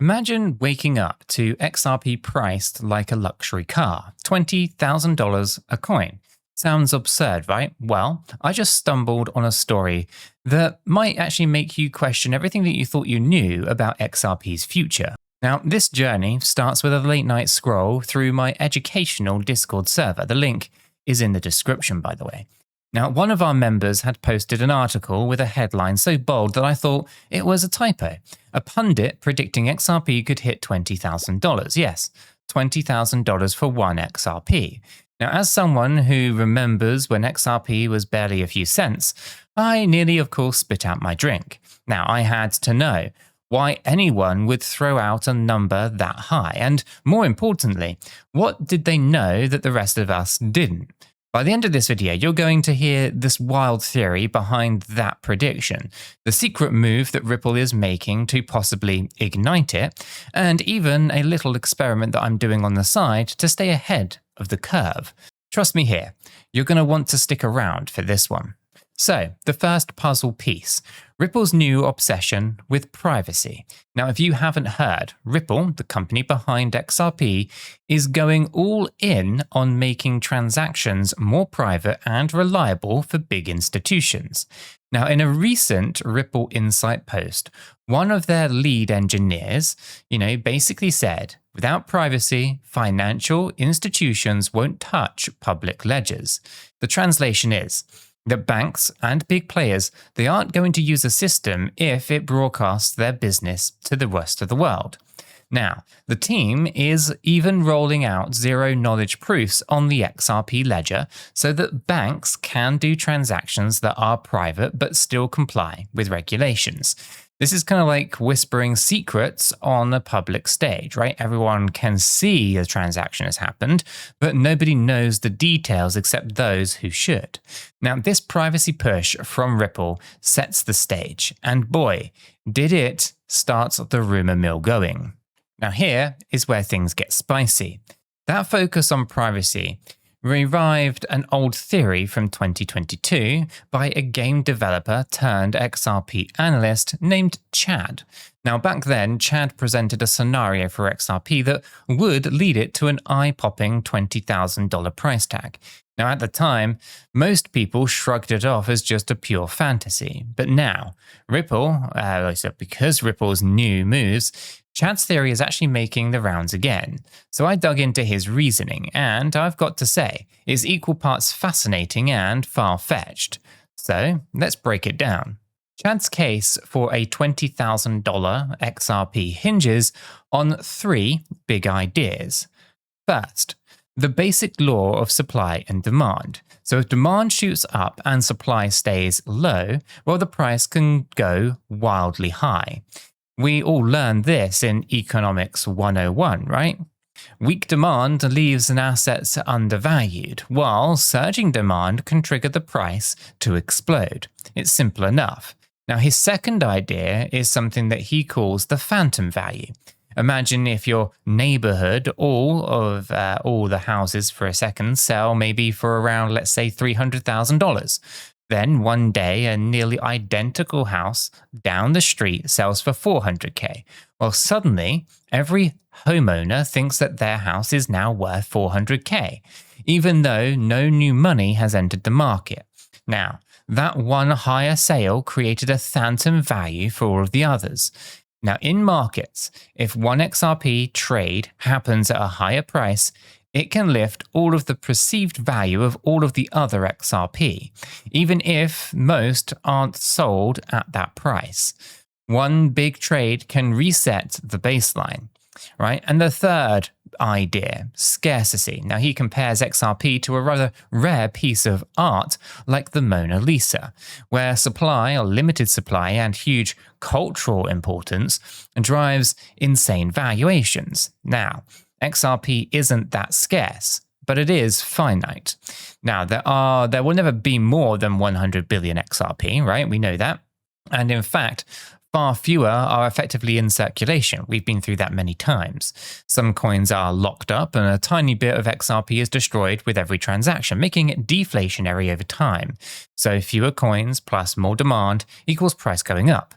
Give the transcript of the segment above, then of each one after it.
Imagine waking up to XRP priced like a luxury car, $20,000 a coin. Sounds absurd, right? Well, I just stumbled on a story that might actually make you question everything that you thought you knew about XRP's future. Now, this journey starts with a late night scroll through my educational Discord server. The link is in the description, by the way. Now, one of our members had posted an article with a headline so bold that I thought it was a typo. A pundit predicting XRP could hit $20,000. Yes, $20,000 for one XRP. Now, as someone who remembers when XRP was barely a few cents, I nearly, of course, spit out my drink. Now, I had to know why anyone would throw out a number that high, and more importantly, what did they know that the rest of us didn't? By the end of this video, you're going to hear this wild theory behind that prediction, the secret move that Ripple is making to possibly ignite it, and even a little experiment that I'm doing on the side to stay ahead of the curve. Trust me here, you're going to want to stick around for this one. So, the first puzzle piece, Ripple's new obsession with privacy. Now, if you haven't heard, Ripple, the company behind XRP, is going all in on making transactions more private and reliable for big institutions. Now, in a recent Ripple Insight post, one of their lead engineers, basically said, without privacy, financial institutions won't touch public ledgers. The translation is that banks and big players, they aren't going to use a system if it broadcasts their business to the rest of the world. Now, the team is even rolling out zero-knowledge proofs on the XRP ledger so that banks can do transactions that are private but still comply with regulations. This is kind of like whispering secrets on a public stage, right? Everyone can see a transaction has happened, but nobody knows the details except those who should. Now, this privacy push from Ripple sets the stage, and boy, did it start the rumor mill going. Now, here is where things get spicy. That focus on privacy revived an old theory from 2022 by a game developer turned XRP analyst named Chad. Now, back then, Chad presented a scenario for XRP that would lead it to an eye-popping $20,000 price tag. Now, at the time, most people shrugged it off as just a pure fantasy. But now, because Ripple's new moves, Chad's theory is actually making the rounds again. So I dug into his reasoning, and I've got to say, it's equal parts fascinating and far-fetched. So let's break it down. Chad's case for a $20,000 XRP hinges on three big ideas. First, the basic law of supply and demand. So if demand shoots up and supply stays low, well, the price can go wildly high. We all learned this in Economics 101, right? Weak demand leaves an asset undervalued, while surging demand can trigger the price to explode. It's simple enough. Now, his second idea is something that he calls the phantom value. Imagine if your neighborhood, all the houses for a second sell maybe for around, let's say, $300,000. Then one day, a nearly identical house down the street sells for $400K. Well, suddenly, every homeowner thinks that their house is now worth $400K, even though no new money has entered the market. Now, that one higher sale created a phantom value for all of the others. Now, in markets, if one XRP trade happens at a higher price, it can lift all of the perceived value of all of the other XRP, even if most aren't sold at that price. One big trade can reset the baseline, right? And the third idea, scarcity. Now, he compares XRP to a rather rare piece of art like the Mona Lisa, where supply or limited supply and huge cultural importance drives insane valuations. Now, XRP isn't that scarce, but it is finite. Now, there will never be more than 100 billion XRP, right? We know that. And in fact, far fewer are effectively in circulation. We've been through that many times. Some coins are locked up and a tiny bit of XRP is destroyed with every transaction, making it deflationary over time. So fewer coins plus more demand equals price going up.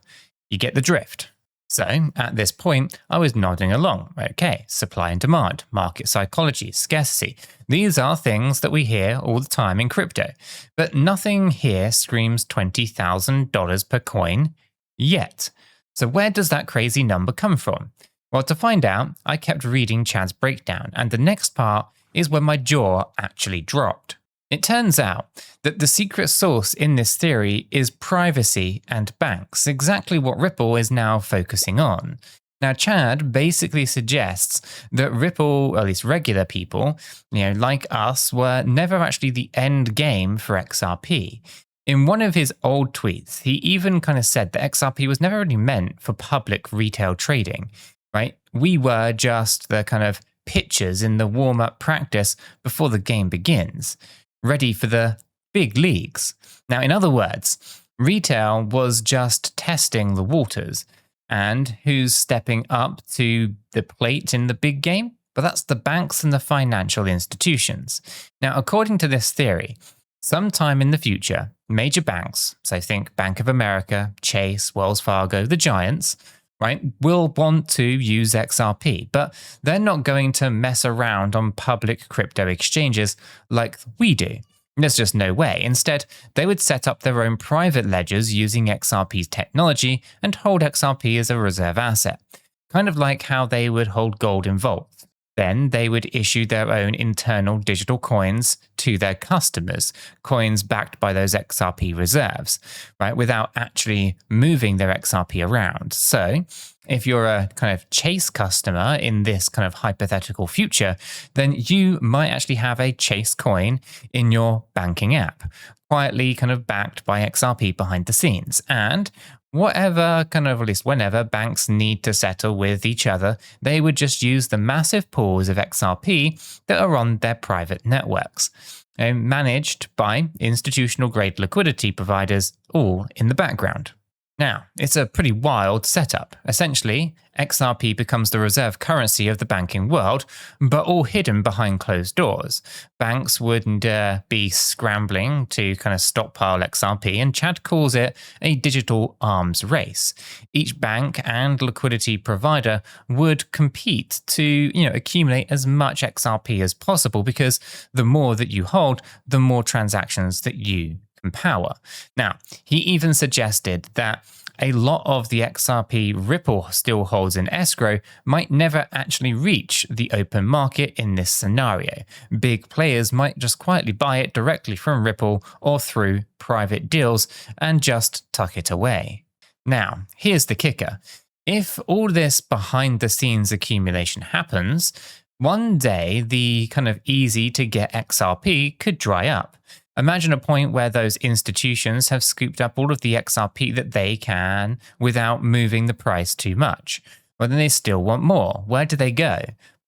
You get the drift. So at this point, I was nodding along. Okay, supply and demand, market psychology, scarcity. These are things that we hear all the time in crypto. But nothing here screams $20,000 per coin yet. So where does that crazy number come from? Well, to find out, I kept reading Chad's breakdown, and the next part is when my jaw actually dropped. It turns out that the secret sauce in this theory is privacy and banks, exactly what Ripple is now focusing on. Now, Chad basically suggests that Ripple, or at least regular people, like us, were never actually the end game for XRP. In one of his old tweets, he even kind of said that XRP was never really meant for public retail trading, right? We were just the kind of pitchers in the warm-up practice before the game begins, ready for the big leagues. Now, in other words, retail was just testing the waters. And who's stepping up to the plate in the big game? But that's the banks and the financial institutions. Now, according to this theory, sometime in the future, major banks, so think Bank of America, Chase, Wells Fargo, the giants, right, will want to use XRP, but they're not going to mess around on public crypto exchanges like we do. There's just no way. Instead, they would set up their own private ledgers using XRP's technology and hold XRP as a reserve asset, kind of like how they would hold gold in vaults. Then they would issue their own internal digital coins to their customers, coins backed by those XRP reserves, right, without actually moving their XRP around. So if you're a kind of Chase customer in this kind of hypothetical future, then you might actually have a Chase coin in your banking app, quietly kind of backed by XRP behind the scenes. And whatever, kind of at least whenever banks need to settle with each other, they would just use the massive pools of XRP that are on their private networks, managed by institutional grade liquidity providers all in the background. Now, it's a pretty wild setup. Essentially, XRP becomes the reserve currency of the banking world, but all hidden behind closed doors. Banks wouldn't be scrambling to kind of stockpile XRP, and Chad calls it a digital arms race. Each bank and liquidity provider would compete to, accumulate as much XRP as possible, because the more that you hold, the more transactions that you can power. Now, he even suggested that a lot of the XRP Ripple still holds in escrow might never actually reach the open market in this scenario. Big players might just quietly buy it directly from Ripple or through private deals and just tuck it away. Now, here's the kicker. If all this behind the scenes accumulation happens, one day the kind of easy to get XRP could dry up. Imagine a point where those institutions have scooped up all of the XRP that they can without moving the price too much. But then they still want more. Where do they go?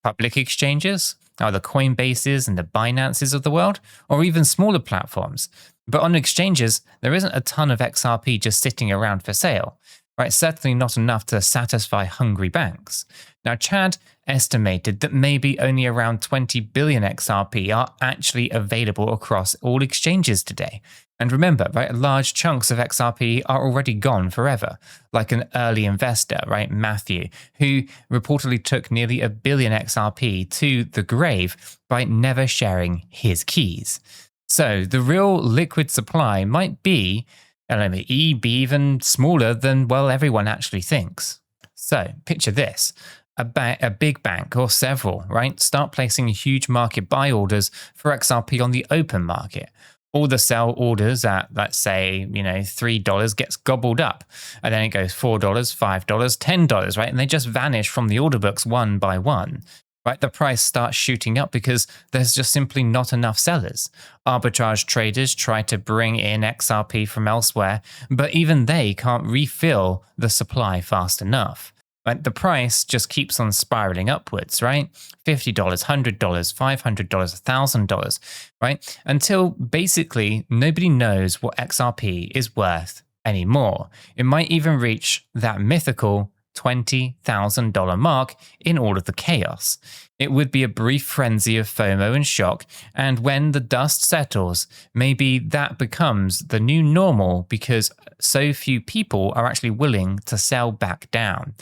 Public exchanges? Are the Coinbases and the Binances of the world? Or even smaller platforms? But on exchanges, there isn't a ton of XRP just sitting around for sale. Right? Certainly not enough to satisfy hungry banks. Now, Chad estimated that maybe only around 20 billion XRP are actually available across all exchanges today. And remember, right, large chunks of XRP are already gone forever, like an early investor, right, Matthew, who reportedly took nearly 1 billion XRP to the grave by never sharing his keys. So the real liquid supply might be even smaller than, well, everyone actually thinks. So picture this. A big bank or several, right, start placing huge market buy orders for XRP on the open market. All the sell orders at, let's say, $3 gets gobbled up. And then it goes $4, $5, $10, right? And they just vanish from the order books one by one. Right, the price starts shooting up because there's just simply not enough sellers. Arbitrage traders try to bring in XRP from elsewhere, but even they can't refill the supply fast enough. Right, the price just keeps on spiraling upwards, right? $50, $100, $500, $1,000, right? Until basically nobody knows what XRP is worth anymore. It might even reach that mythical $20,000 mark in all of the chaos. It would be a brief frenzy of FOMO and shock, and when the dust settles, maybe that becomes the new normal because so few people are actually willing to sell back down.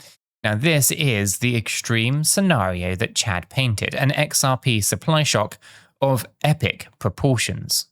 Now, this is the extreme scenario that Chad painted, an XRP supply shock of epic proportions.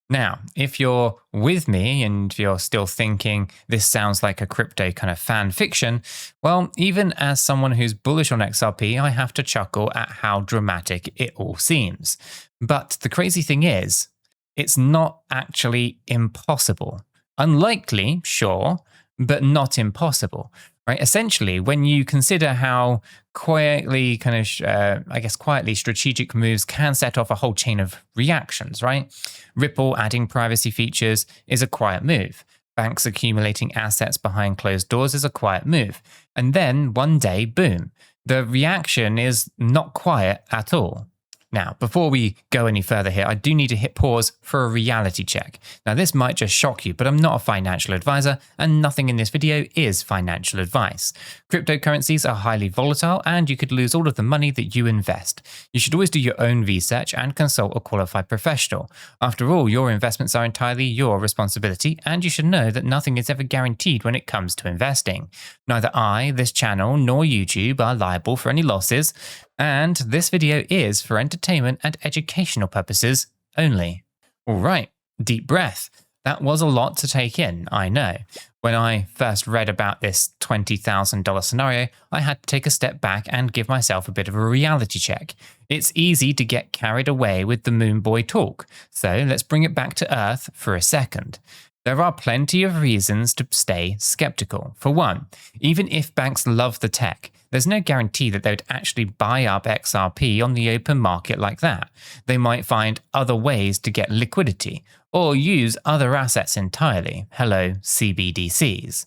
Now, if you're with me and you're still thinking this sounds like a crypto kind of fan fiction, well, even as someone who's bullish on XRP, I have to chuckle at how dramatic it all seems. But the crazy thing is, it's not actually impossible. Unlikely, sure, but not impossible. Right? Essentially, when you consider how quietly quietly strategic moves can set off a whole chain of reactions, right? Ripple adding privacy features is a quiet move. Banks accumulating assets behind closed doors is a quiet move. And then one day, boom, the reaction is not quiet at all. Now, before we go any further here, I do need to hit pause for a reality check. Now, this might just shock you, but I'm not a financial advisor, and nothing in this video is financial advice. Cryptocurrencies are highly volatile, and you could lose all of the money that you invest. You should always do your own research and consult a qualified professional. After all, your investments are entirely your responsibility, and you should know that nothing is ever guaranteed when it comes to investing. Neither I, this channel, nor YouTube are liable for any losses, and this video is for entertainment and educational purposes only. All right, deep breath. That was a lot to take in, I know. When I first read about this $20,000 scenario, I had to take a step back and give myself a bit of a reality check. It's easy to get carried away with the moon boy talk, so let's bring it back to earth for a second. There are plenty of reasons to stay skeptical. For one, even if banks love the tech, there's no guarantee that they would actually buy up XRP on the open market like that. They might find other ways to get liquidity, or use other assets entirely. Hello, CBDCs.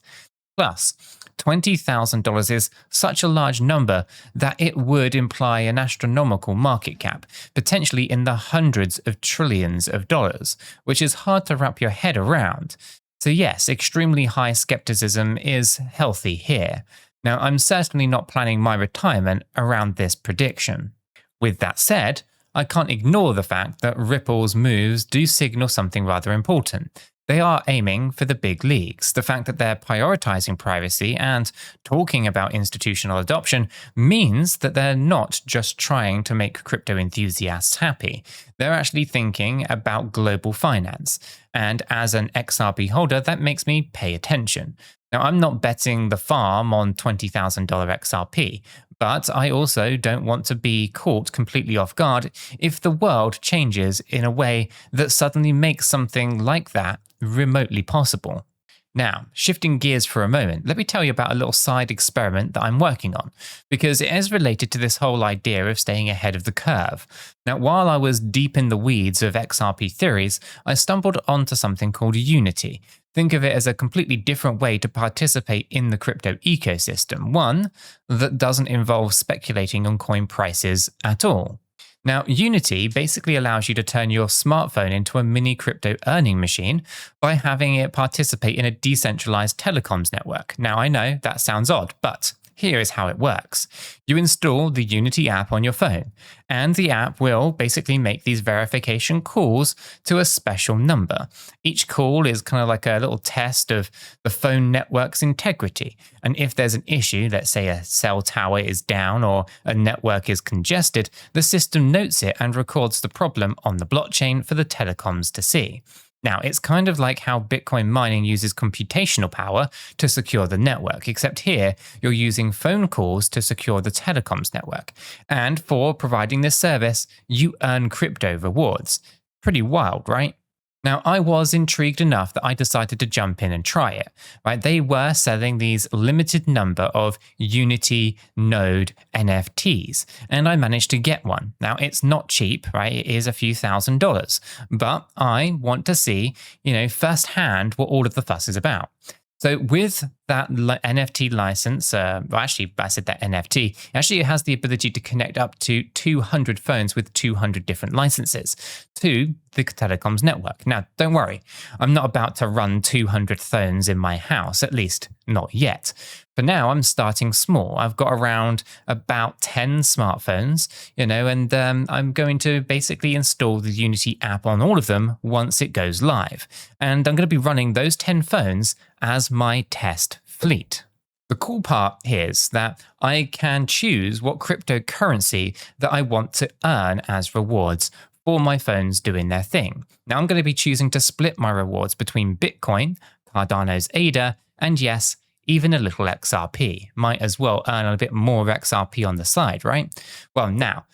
Plus, $20,000 is such a large number that it would imply an astronomical market cap, potentially in the hundreds of trillions of dollars, which is hard to wrap your head around. So yes, extremely high skepticism is healthy here. Now, I'm certainly not planning my retirement around this prediction. With that said, I can't ignore the fact that Ripple's moves do signal something rather important. They are aiming for the big leagues. The fact that they're prioritizing privacy and talking about institutional adoption means that they're not just trying to make crypto enthusiasts happy. They're actually thinking about global finance. And as an XRP holder, that makes me pay attention. Now, I'm not betting the farm on $20,000 XRP, but I also don't want to be caught completely off guard if the world changes in a way that suddenly makes something like that remotely possible. Now, shifting gears for a moment, let me tell you about a little side experiment that I'm working on, because it is related to this whole idea of staying ahead of the curve. Now, while I was deep in the weeds of XRP theories, I stumbled onto something called Unity. Think of it as a completely different way to participate in the crypto ecosystem, one that doesn't involve speculating on coin prices at all. Now, Unity basically allows you to turn your smartphone into a mini crypto earning machine by having it participate in a decentralized telecoms network. Now, I know that sounds odd, but here is how it works. You install the Unity app on your phone, and the app will basically make these verification calls to a special number. Each call is kind of like a little test of the phone network's integrity. And if there's an issue, let's say a cell tower is down or a network is congested, the system notes it and records the problem on the blockchain for the telecoms to see. Now, it's kind of like how Bitcoin mining uses computational power to secure the network, except here you're using phone calls to secure the telecoms network. And for providing this service, you earn crypto rewards. Pretty wild, right? Now, I was intrigued enough that I decided to jump in and try it. Right? They were selling these limited number of Unity node NFTs, and I managed to get one. Now, it's not cheap, right? It is a few $1,000s, but I want to see, firsthand what all of the fuss is about. So with that NFT license, I said that NFT, actually it has the ability to connect up to 200 phones with 200 different licenses to the telecoms network. Now, don't worry, I'm not about to run 200 phones in my house, at least not yet. For now, I'm starting small. I've got around about 10 smartphones, and I'm going to basically install the Unity app on all of them once it goes live. And I'm going to be running those 10 phones as my test fleet. The cool part is that I can choose what cryptocurrency that I want to earn as rewards for my phones doing their thing. Now I'm going to be choosing to split my rewards between Bitcoin, Cardano's ADA, and yes, even a little XRP. Might as well earn a bit more of XRP on the side, right? Well, now,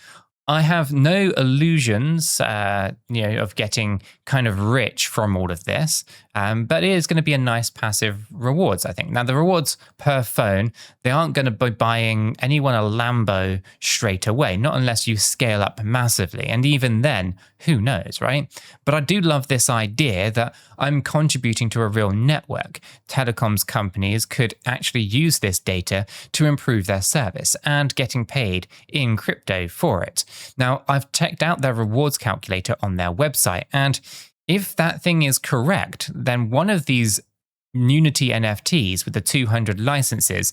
I have no illusions, of getting kind of rich from all of this, but it is going to be a nice passive rewards, I think. Now, the rewards per phone, they aren't going to be buying anyone a Lambo straight away, not unless you scale up massively. And even then, who knows, right? But I do love this idea that I'm contributing to a real network. Telecoms companies could actually use this data to improve their service and getting paid in crypto for it. Now, I've checked out their rewards calculator on their website, and if that thing is correct, then one of these Unity NFTs with the 200 licenses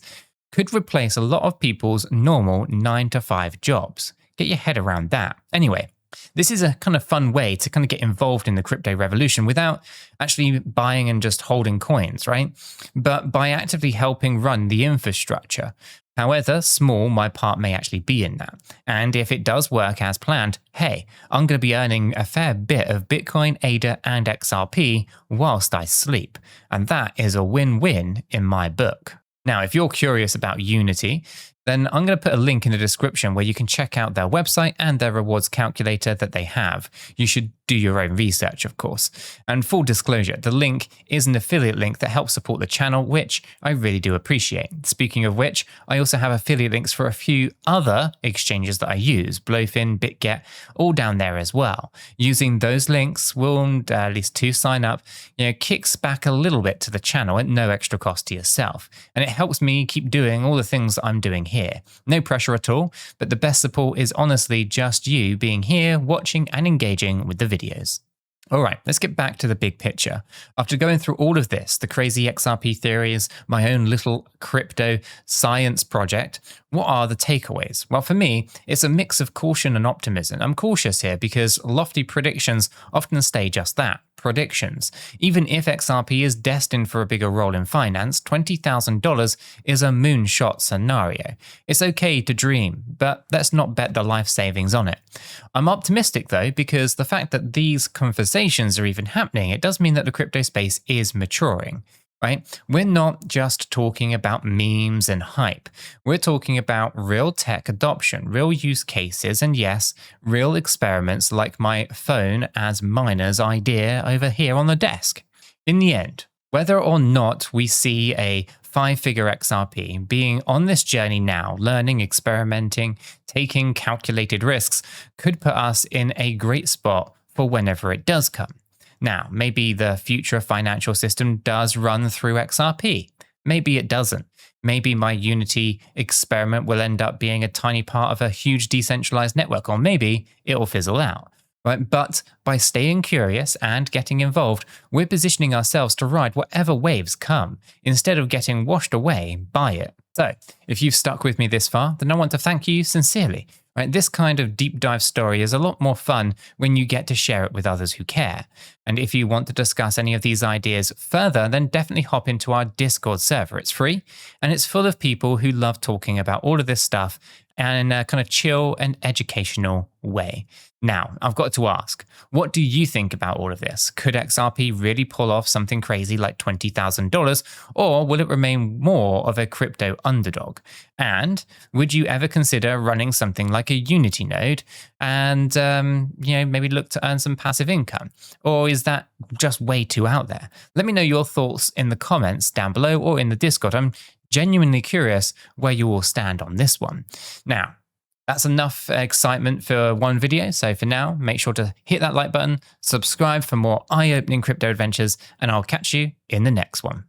could replace a lot of people's normal 9-to-5 jobs. Get your head around that. Anyway, this is a kind of fun way to kind of get involved in the crypto revolution without actually buying and just holding coins, right? But by actively helping run the infrastructure. However small my part may actually be in that. And if it does work as planned, hey, I'm going to be earning a fair bit of Bitcoin, ADA, and XRP whilst I sleep. And that is a win-win in my book. Now, if you're curious about Unity, then I'm going to put a link in the description where you can check out their website and their rewards calculator that they have. You should do your own research, of course. And full disclosure, the link is an affiliate link that helps support the channel, which I really do appreciate. Speaking of which, I also have affiliate links for a few other exchanges that I use, Blowfin, BitGet, all down there as well. Using those links will, at least to sign up, kicks back a little bit to the channel at no extra cost to yourself. And it helps me keep doing all the things that I'm doing here. No pressure at all, but the best support is honestly just you being here, watching and engaging with the videos. All right, let's get back to the big picture. After going through all of this, the crazy XRP theories, my own little crypto science project, what are the takeaways? Well, for me, it's a mix of caution and optimism. I'm cautious here because lofty predictions often stay just that, predictions. Even if XRP is destined for a bigger role in finance, $20,000 is a moonshot scenario. It's okay to dream, but let's not bet the life savings on it. I'm optimistic though, because the fact that these conversations are even happening, it does mean that the crypto space is maturing. Right? We're not just talking about memes and hype. We're talking about real tech adoption, real use cases, and yes, real experiments like my phone as miners idea over here on the desk. In the end, whether or not we see a 5-figure XRP, being on this journey now, learning, experimenting, taking calculated risks, could put us in a great spot for whenever it does come. Now, maybe the future financial system does run through XRP. Maybe it doesn't. Maybe my Unity experiment will end up being a tiny part of a huge decentralized network, or maybe it'll fizzle out. Right? But by staying curious and getting involved, we're positioning ourselves to ride whatever waves come, instead of getting washed away by it. So, if you've stuck with me this far, then I want to thank you sincerely. Right? This kind of deep dive story is a lot more fun when you get to share it with others who care. And if you want to discuss any of these ideas further, then definitely hop into our Discord server. It's free, and it's full of people who love talking about all of this stuff in a kind of chill and educational way. Now, I've got to ask, what do you think about all of this? Could XRP really pull off something crazy like $20,000, or will it remain more of a crypto underdog? And would you ever consider running something like a Unity node and maybe look to earn some passive income? Or is that just way too out there? Let me know your thoughts in the comments down below or in the Discord. I'm genuinely curious where you all stand on this one. Now, that's enough excitement for one video. So for now, make sure to hit that like button, subscribe for more eye-opening crypto adventures, and I'll catch you in the next one.